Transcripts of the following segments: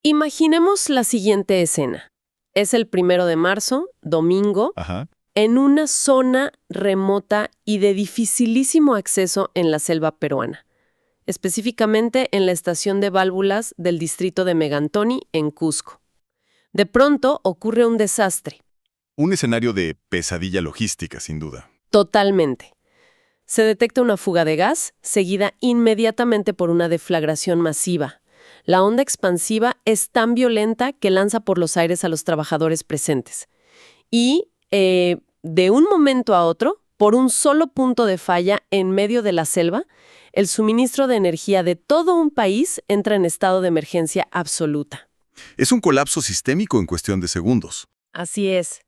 Imaginemos la siguiente escena. Es el 1 de marzo, domingo, Ajá. en una zona remota y de dificilísimo acceso en la selva peruana, específicamente en la estación de válvulas del distrito de Megantoni, en Cusco. De pronto ocurre un desastre. Un escenario de pesadilla logística, sin duda. Totalmente. Se detecta una fuga de gas, seguida inmediatamente por una deflagración masiva. La onda expansiva es tan violenta que lanza por los aires a los trabajadores presentes. Y, de un momento a otro, por un solo punto de falla en medio de la selva, el suministro de energía de todo un país entra en estado de emergencia absoluta. Es un colapso sistémico en cuestión de segundos. Así es.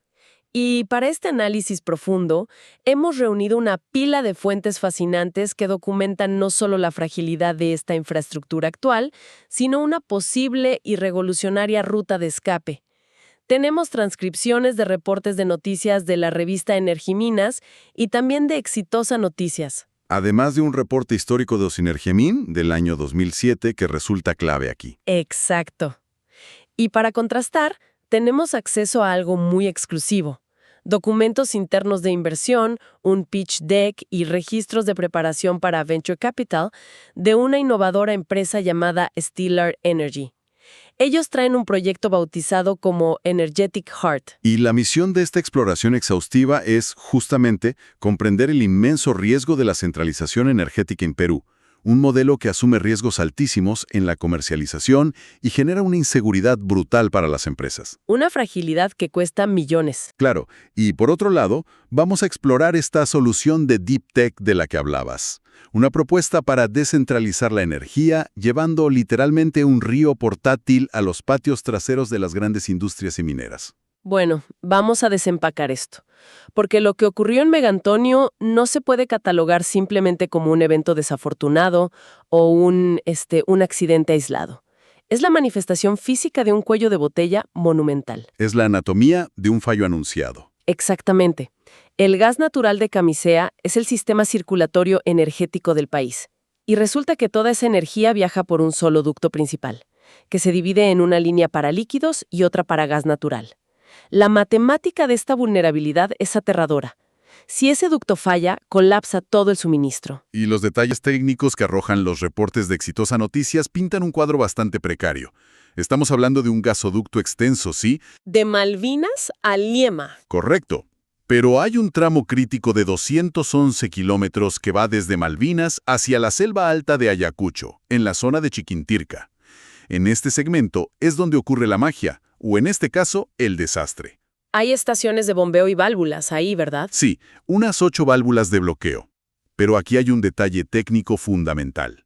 Y para este análisis profundo, hemos reunido una pila de fuentes fascinantes que documentan no solo la fragilidad de esta infraestructura actual, sino una posible y revolucionaria ruta de escape. Tenemos transcripciones de reportes de noticias de la revista Energiminas y también de Exitosa Noticias. Además de un reporte histórico de Osinergiamin del año 2007 que resulta clave aquí. Exacto. Y para contrastar, tenemos acceso a algo muy exclusivo. Documentos internos de inversión, un pitch deck y registros de preparación para Venture Capital de una innovadora empresa llamada Stellar Energy. Ellos traen un proyecto bautizado como Energetic Heart. Y la misión de esta exploración exhaustiva es, justamente, comprender el inmenso riesgo de la centralización energética en Perú, un modelo que asume riesgos altísimos en la comercialización y genera una inseguridad brutal para las empresas. Una fragilidad que cuesta millones. Claro, y por otro lado, vamos a explorar esta solución de Deep Tech de la que hablabas. Una propuesta para descentralizar la energía, llevando literalmente un río portátil a los patios traseros de las grandes industrias y mineras. Bueno, vamos a desempacar esto, porque lo que ocurrió en Megantonio no se puede catalogar simplemente como un evento desafortunado o un accidente aislado. Es la manifestación física de un cuello de botella monumental. Es la anatomía de un fallo anunciado. Exactamente. El gas natural de Camisea es el sistema circulatorio energético del país. Y resulta que toda esa energía viaja por un solo ducto principal, que se divide en una línea para líquidos y otra para gas natural. La matemática de esta vulnerabilidad es aterradora. Si ese ducto falla, colapsa todo el suministro. Y los detalles técnicos que arrojan los reportes de Exitosa Noticias pintan un cuadro bastante precario. Estamos hablando de un gasoducto extenso, ¿sí? De Malvinas a Liema. Correcto. Pero hay un tramo crítico de 211 kilómetros que va desde Malvinas hacia la selva alta de Ayacucho, en la zona de Chiquintirca. En este segmento es donde ocurre la magia, o en este caso, el desastre. Hay estaciones de bombeo y válvulas ahí, ¿verdad? Sí, unas 8 válvulas de bloqueo. Pero aquí hay un detalle técnico fundamental.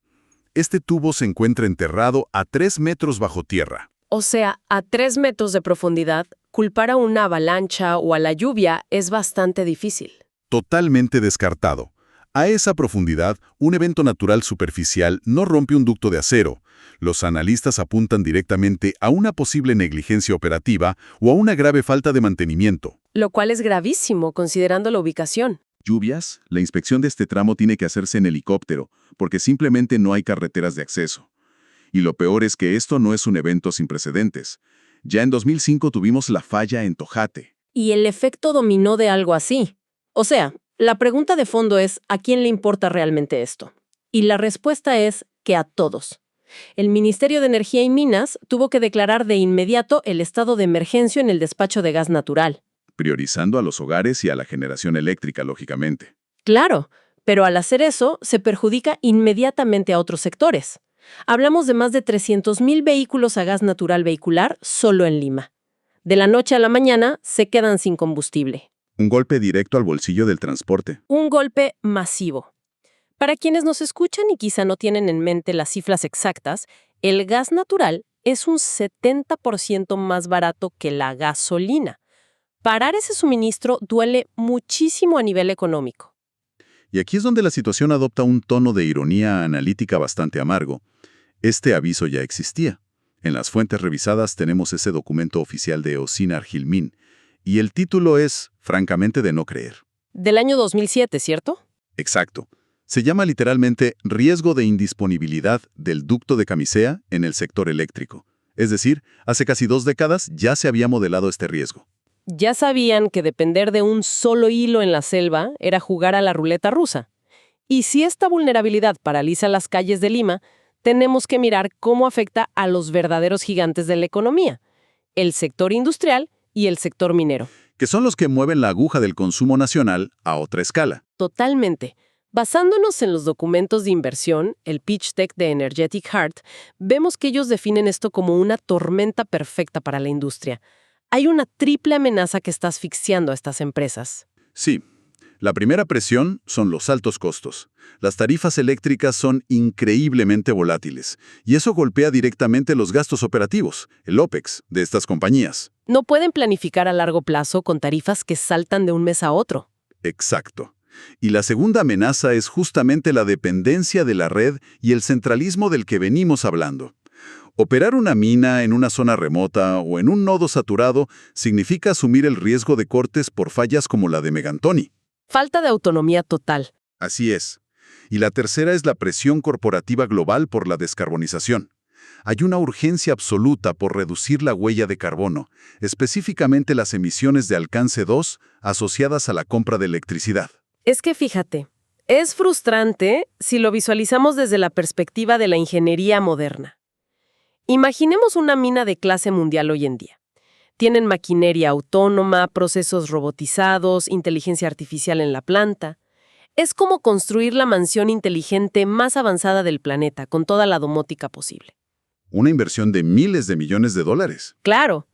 Este tubo se encuentra enterrado a 3 metros bajo tierra. O sea, a 3 metros de profundidad, culpar a una avalancha o a la lluvia es bastante difícil. Totalmente descartado. A esa profundidad, un evento natural superficial no rompe un ducto de acero. Los analistas apuntan directamente a una posible negligencia operativa o a una grave falta de mantenimiento. Lo cual es gravísimo considerando la ubicación. Lluvias, la inspección de este tramo tiene que hacerse en helicóptero, porque simplemente no hay carreteras de acceso. Y lo peor es que esto no es un evento sin precedentes. Ya en 2005 tuvimos la falla en Tojate. Y el efecto dominó de algo así. O sea, la pregunta de fondo es, ¿a quién le importa realmente esto? Y la respuesta es que a todos. El Ministerio de Energía y Minas tuvo que declarar de inmediato el estado de emergencia en el despacho de gas natural. Priorizando a los hogares y a la generación eléctrica, lógicamente. Claro, pero al hacer eso, se perjudica inmediatamente a otros sectores. Hablamos de más de 300,000 vehículos a gas natural vehicular solo en Lima. De la noche a la mañana, se quedan sin combustible. Un golpe directo al bolsillo del transporte. Un golpe masivo. Para quienes nos escuchan y quizá no tienen en mente las cifras exactas, el gas natural es un 70% más barato que la gasolina. Parar ese suministro duele muchísimo a nivel económico. Y aquí es donde la situación adopta un tono de ironía analítica bastante amargo. Este aviso ya existía. En las fuentes revisadas tenemos ese documento oficial de Osinergiamin, y el título es, francamente, de no creer. Del año 2007, ¿cierto? Exacto. Se llama literalmente Riesgo de indisponibilidad del ducto de Camisea en el sector eléctrico. Es decir, hace casi 2 décadas ya se había modelado este riesgo. Ya sabían que depender de un solo hilo en la selva era jugar a la ruleta rusa. Y si esta vulnerabilidad paraliza las calles de Lima, tenemos que mirar cómo afecta a los verdaderos gigantes de la economía, el sector industrial y el sector minero. Que son los que mueven la aguja del consumo nacional a otra escala. Totalmente. Basándonos en los documentos de inversión, el pitch deck de Energetic Heart, vemos que ellos definen esto como una tormenta perfecta para la industria. Hay una triple amenaza que está asfixiando a estas empresas. Sí. La primera presión son los altos costos. Las tarifas eléctricas son increíblemente volátiles, y eso golpea directamente los gastos operativos, el OPEX, de estas compañías. No pueden planificar a largo plazo con tarifas que saltan de un mes a otro. Exacto. Y la segunda amenaza es justamente la dependencia de la red y el centralismo del que venimos hablando. Operar una mina en una zona remota o en un nodo saturado significa asumir el riesgo de cortes por fallas como la de Megantoni. Falta de autonomía total. Así es. Y la tercera es la presión corporativa global por la descarbonización. Hay una urgencia absoluta por reducir la huella de carbono, específicamente las emisiones de alcance 2 asociadas a la compra de electricidad. Es que fíjate, es frustrante si lo visualizamos desde la perspectiva de la ingeniería moderna. Imaginemos una mina de clase mundial hoy en día. Tienen maquinaria autónoma, procesos robotizados, inteligencia artificial en la planta. Es como construir la mansión inteligente más avanzada del planeta, con toda la domótica posible. Una inversión de miles de millones de dólares. Claro.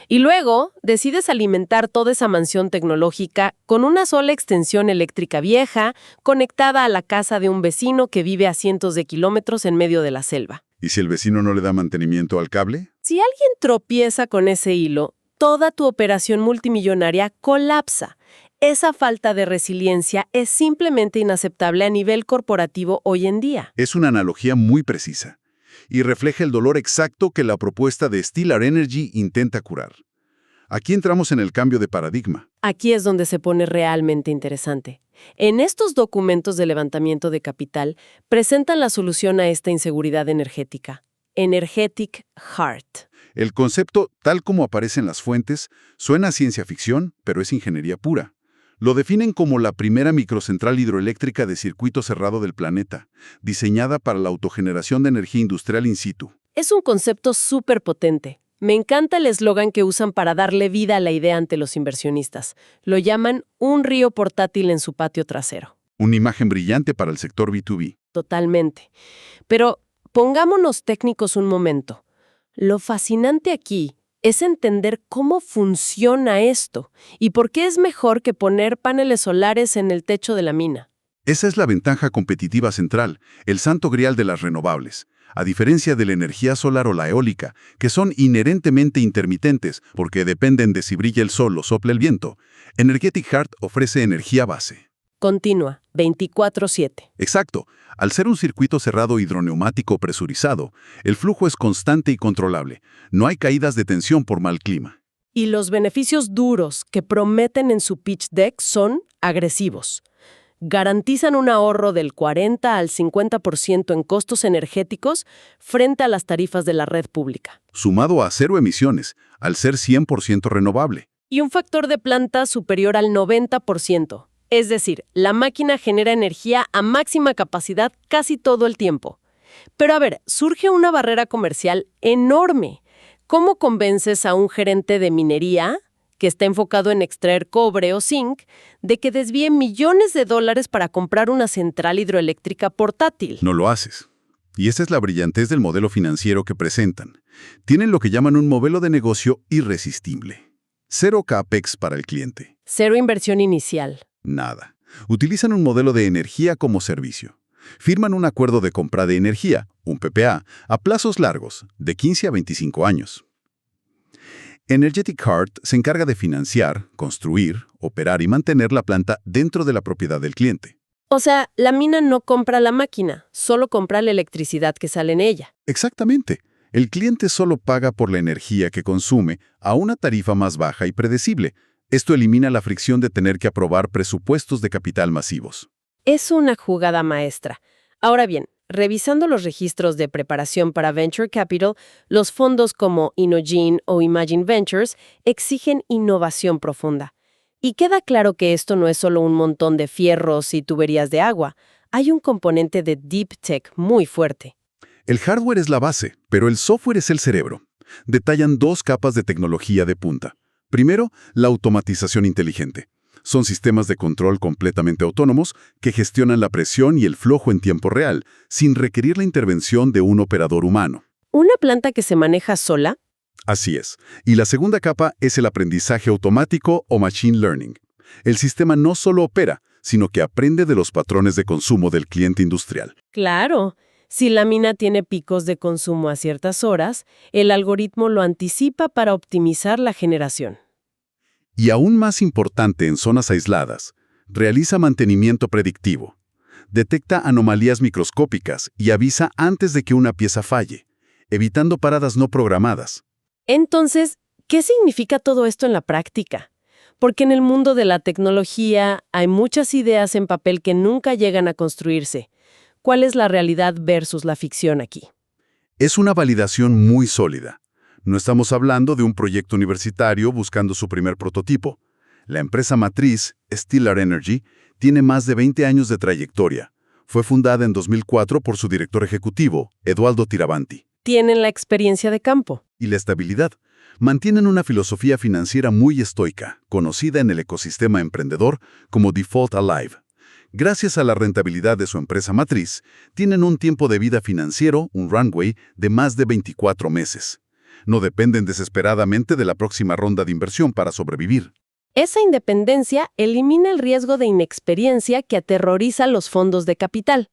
Y luego decides alimentar toda esa mansión tecnológica con una sola extensión eléctrica vieja, conectada a la casa de un vecino que vive a cientos de kilómetros en medio de la selva. ¿Y si el vecino no le da mantenimiento al cable? Si alguien tropieza con ese hilo, toda tu operación multimillonaria colapsa. Esa falta de resiliencia es simplemente inaceptable a nivel corporativo hoy en día. Es una analogía muy precisa y refleja el dolor exacto que la propuesta de Stellar Energy intenta curar. Aquí entramos en el cambio de paradigma. Aquí es donde se pone realmente interesante. En estos documentos de levantamiento de capital presentan la solución a esta inseguridad energética. Energetic Heart. El concepto, tal como aparece en las fuentes, suena a ciencia ficción, pero es ingeniería pura. Lo definen como la primera microcentral hidroeléctrica de circuito cerrado del planeta, diseñada para la autogeneración de energía industrial in situ. Es un concepto súper potente. Me encanta el eslogan que usan para darle vida a la idea ante los inversionistas. Lo llaman un río portátil en su patio trasero. Una imagen brillante para el sector B2B. Totalmente. Pero pongámonos técnicos un momento. Lo fascinante aquí es entender cómo funciona esto y por qué es mejor que poner paneles solares en el techo de la mina. Esa es la ventaja competitiva central, el santo grial de las renovables. A diferencia de la energía solar o la eólica, que son inherentemente intermitentes porque dependen de si brilla el sol o sopla el viento, Energetic Heart ofrece energía base. Continua, 24/7. Exacto. Al ser un circuito cerrado hidroneumático presurizado, el flujo es constante y controlable. No hay caídas de tensión por mal clima. Y los beneficios duros que prometen en su pitch deck son agresivos. Garantizan un ahorro del 40 al 50% en costos energéticos frente a las tarifas de la red pública. Sumado a 0 emisiones, al ser 100% renovable. Y un factor de planta superior al 90%. Es decir, la máquina genera energía a máxima capacidad casi todo el tiempo. Pero a ver, surge una barrera comercial enorme. ¿Cómo convences a un gerente de minería que está enfocado en extraer cobre o zinc, de que desvíe millones de dólares para comprar una central hidroeléctrica portátil? No lo haces. Y esa es la brillantez del modelo financiero que presentan. Tienen lo que llaman un modelo de negocio irresistible. 0 CAPEX para el cliente. 0 inversión inicial. Nada. Utilizan un modelo de energía como servicio. Firman un acuerdo de compra de energía, un PPA, a plazos largos, de 15 a 25 años. Energetic Heart se encarga de financiar, construir, operar y mantener la planta dentro de la propiedad del cliente. O sea, la mina no compra la máquina, solo compra la electricidad que sale en ella. Exactamente. El cliente solo paga por la energía que consume a una tarifa más baja y predecible. Esto elimina la fricción de tener que aprobar presupuestos de capital masivos. Es una jugada maestra. Ahora bien, revisando los registros de preparación para Venture Capital, los fondos como Innogene o Imagine Ventures exigen innovación profunda. Y queda claro que esto no es solo un montón de fierros y tuberías de agua. Hay un componente de Deep Tech muy fuerte. El hardware es la base, pero el software es el cerebro. Detallan 2 capas de tecnología de punta. Primero, la automatización inteligente. Son sistemas de control completamente autónomos que gestionan la presión y el flujo en tiempo real, sin requerir la intervención de un operador humano. ¿Una planta que se maneja sola? Así es. Y la segunda capa es el aprendizaje automático o machine learning. El sistema no solo opera, sino que aprende de los patrones de consumo del cliente industrial. Claro. Si la mina tiene picos de consumo a ciertas horas, el algoritmo lo anticipa para optimizar la generación. Y aún más importante en zonas aisladas, realiza mantenimiento predictivo. Detecta anomalías microscópicas y avisa antes de que una pieza falle, evitando paradas no programadas. Entonces, ¿qué significa todo esto en la práctica? Porque en el mundo de la tecnología hay muchas ideas en papel que nunca llegan a construirse. ¿Cuál es la realidad versus la ficción aquí? Es una validación muy sólida. No estamos hablando de un proyecto universitario buscando su primer prototipo. La empresa matriz, Stellar Energy, tiene más de 20 años de trayectoria. Fue fundada en 2004 por su director ejecutivo, Eduardo Tiravanti. Tienen la experiencia de campo. Y la estabilidad. Mantienen una filosofía financiera muy estoica, conocida en el ecosistema emprendedor como Default Alive. Gracias a la rentabilidad de su empresa matriz, tienen un tiempo de vida financiero, un runway, de más de 24 meses. No dependen desesperadamente de la próxima ronda de inversión para sobrevivir. Esa independencia elimina el riesgo de inexperiencia que aterroriza los fondos de capital.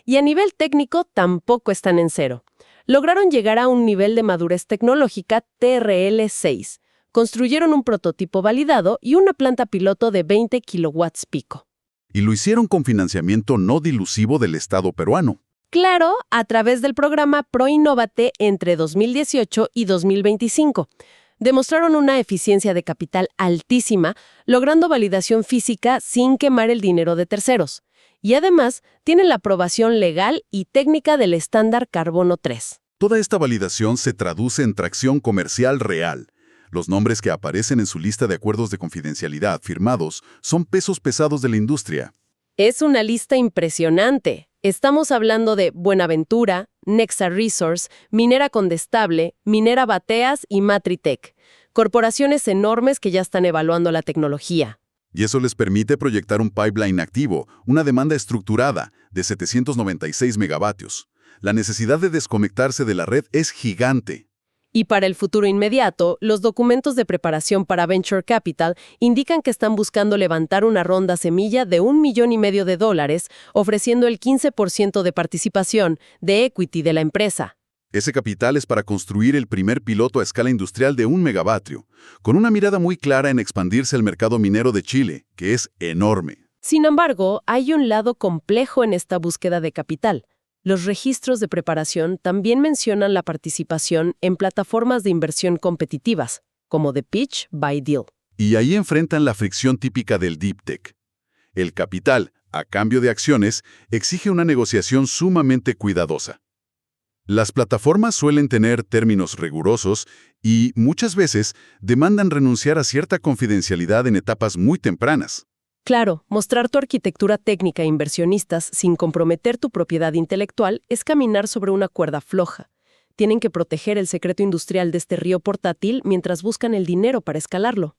Y a nivel técnico tampoco están en cero. Lograron llegar a un nivel de madurez tecnológica TRL6. Construyeron un prototipo validado y una planta piloto de 20 kilowatts pico. Y lo hicieron con financiamiento no dilusivo del Estado peruano. Claro, a través del programa ProInnovate entre 2018 y 2025. Demostraron una eficiencia de capital altísima, logrando validación física sin quemar el dinero de terceros. Y además, tienen la aprobación legal y técnica del estándar Carbono 3. Toda esta validación se traduce en tracción comercial real. Los nombres que aparecen en su lista de acuerdos de confidencialidad firmados son pesos pesados de la industria. Es una lista impresionante. Estamos hablando de Buenaventura, Nexa Resource, Minera Condestable, Minera Bateas y Matritech. Corporaciones enormes que ya están evaluando la tecnología. Y eso les permite proyectar un pipeline activo, una demanda estructurada de 796 megavatios. La necesidad de desconectarse de la red es gigante. Y para el futuro inmediato, los documentos de preparación para Venture Capital indican que están buscando levantar una ronda semilla de $1,5 millones, ofreciendo el 15% de participación de equity de la empresa. Ese capital es para construir el primer piloto a escala industrial de 1 megavatio, con una mirada muy clara en expandirse al mercado minero de Chile, que es enorme. Sin embargo, hay un lado complejo en esta búsqueda de capital. Los registros de preparación también mencionan la participación en plataformas de inversión competitivas, como The Pitch by Deal. Y ahí enfrentan la fricción típica del Deep Tech. El capital, a cambio de acciones, exige una negociación sumamente cuidadosa. Las plataformas suelen tener términos rigurosos y, muchas veces, demandan renunciar a cierta confidencialidad en etapas muy tempranas. Claro, mostrar tu arquitectura técnica a inversionistas sin comprometer tu propiedad intelectual es caminar sobre una cuerda floja. Tienen que proteger el secreto industrial de este río portátil mientras buscan el dinero para escalarlo.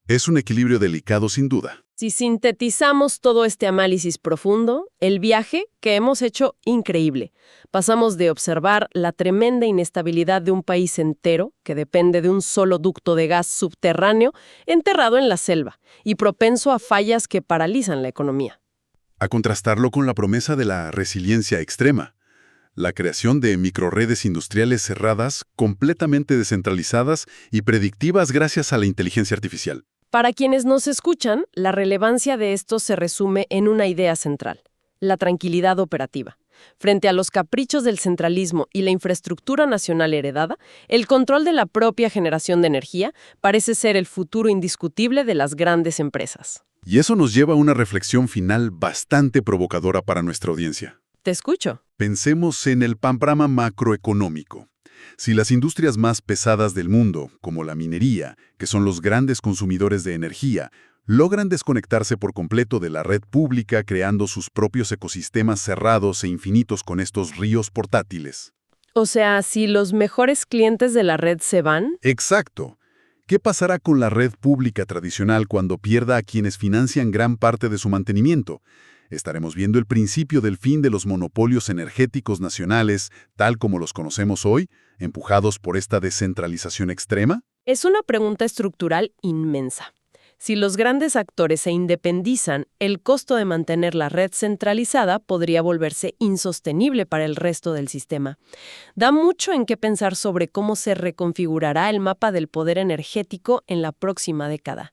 Es un equilibrio delicado sin duda. Si sintetizamos todo este análisis profundo, el viaje que hemos hecho increíble. Pasamos de observar la tremenda inestabilidad de un país entero, que depende de un solo ducto de gas subterráneo enterrado en la selva, y propenso a fallas que paralizan la economía. A contrastarlo con la promesa de la resiliencia extrema. La creación de microredes industriales cerradas, completamente descentralizadas y predictivas gracias a la inteligencia artificial. Para quienes nos escuchan, la relevancia de esto se resume en una idea central: la tranquilidad operativa. Frente a los caprichos del centralismo y la infraestructura nacional heredada, el control de la propia generación de energía parece ser el futuro indiscutible de las grandes empresas. Y eso nos lleva a una reflexión final bastante provocadora para nuestra audiencia. Te escucho. Pensemos en el panorama macroeconómico. Si las industrias más pesadas del mundo, como la minería, que son los grandes consumidores de energía, logran desconectarse por completo de la red pública creando sus propios ecosistemas cerrados e infinitos con estos ríos portátiles. O sea, si los mejores clientes de la red se van, Exacto. ¿Qué pasará con la red pública tradicional cuando pierda a quienes financian gran parte de su mantenimiento? Estaremos viendo el principio del fin de los monopolios energéticos nacionales, tal como los conocemos hoy, empujados por esta descentralización extrema. es una pregunta estructural inmensa. Si los grandes actores se independizan, el costo de mantener la red centralizada podría volverse insostenible para el resto del sistema. Da mucho en qué pensar sobre cómo se reconfigurará el mapa del poder energético en la próxima década.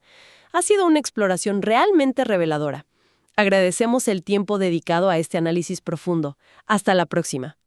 Ha sido una exploración realmente reveladora. Agradecemos el tiempo dedicado a este análisis profundo. Hasta la próxima.